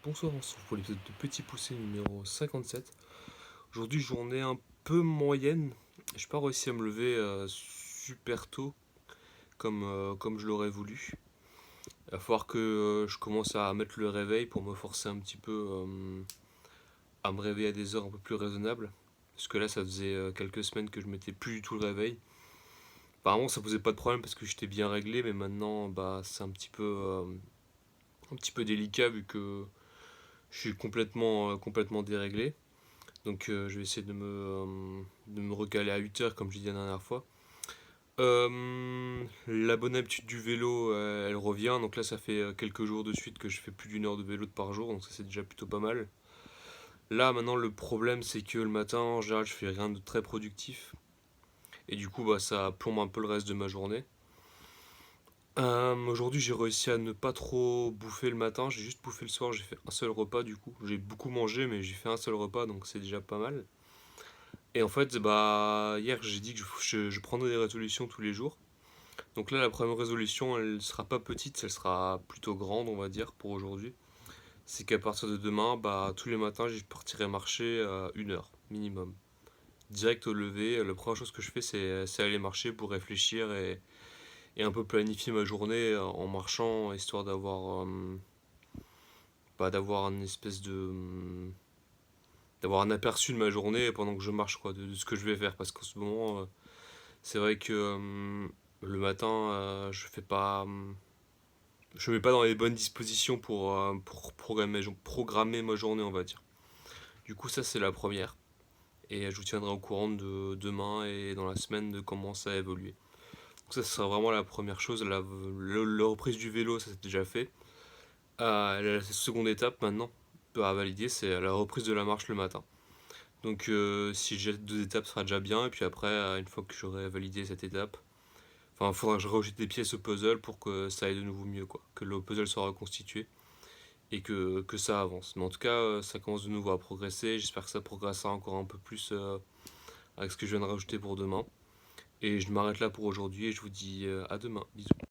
Bonsoir, on se retrouve pour l'épisode de Petit Poussé numéro 57. Aujourd'hui, journée un peu moyenne. J'ai pas réussi à me lever super tôt comme je l'aurais voulu. Il va falloir que je commence à mettre le réveil pour me forcer un petit peu à me réveiller à des heures un peu plus raisonnables. Parce que là, ça faisait quelques semaines que je mettais plus du tout le réveil. Apparemment, ça posait pas de problème parce que j'étais bien réglé, mais maintenant, bah, c'est un petit peu délicat vu que je suis complètement déréglé. Donc je vais essayer de me recaler à 8 heures comme je disais la dernière fois. La bonne habitude du vélo, elle revient. Donc là, ça fait quelques jours de suite que je fais plus d'une heure de vélo par jour. Donc ça, c'est déjà plutôt pas mal. Là, maintenant, le problème, c'est que le matin, en général, je fais rien de très productif. Et du coup, bah, ça plombe un peu le reste de ma journée. Aujourd'hui, j'ai réussi à ne pas trop bouffer le matin. J'ai juste bouffé le soir. J'ai fait un seul repas du coup. J'ai beaucoup mangé, mais j'ai fait un seul repas, donc c'est déjà pas mal. Et en fait, bah, hier, j'ai dit que je prendrais des résolutions tous les jours. Donc là, la première résolution, elle sera pas petite, elle sera plutôt grande, on va dire, pour aujourd'hui. C'est qu'à partir de demain, bah, tous les matins, je partirai marcher 1 heure minimum. Direct au lever, la première chose que je fais, c'est aller marcher pour réfléchir et un peu planifier ma journée en marchant, histoire d'avoir une espèce d'avoir un aperçu de ma journée pendant que je marche, quoi, de ce que je vais faire. Parce qu'en ce moment, c'est vrai que le matin, je me mets pas dans les bonnes dispositions pour programmer ma journée, on va dire. Du coup, ça, c'est la première. Et je vous tiendrai au courant de demain et dans la semaine de comment ça a évolué. Donc ça, ce sera vraiment la première chose. La reprise du vélo, ça c'est déjà fait. La seconde étape maintenant à valider, c'est la reprise de la marche le matin. Donc si j'ai 2 étapes, ce sera déjà bien. Et puis après, une fois que j'aurai validé cette étape, enfin, il faudra que je rajoute des pièces au puzzle pour que ça aille de nouveau mieux, quoi. Que le puzzle soit reconstitué et que ça avance. Mais en tout cas, ça commence de nouveau à progresser. J'espère que ça progressera encore un peu plus avec ce que je viens de rajouter pour demain. Et je m'arrête là pour aujourd'hui et je vous dis à demain. Bisous.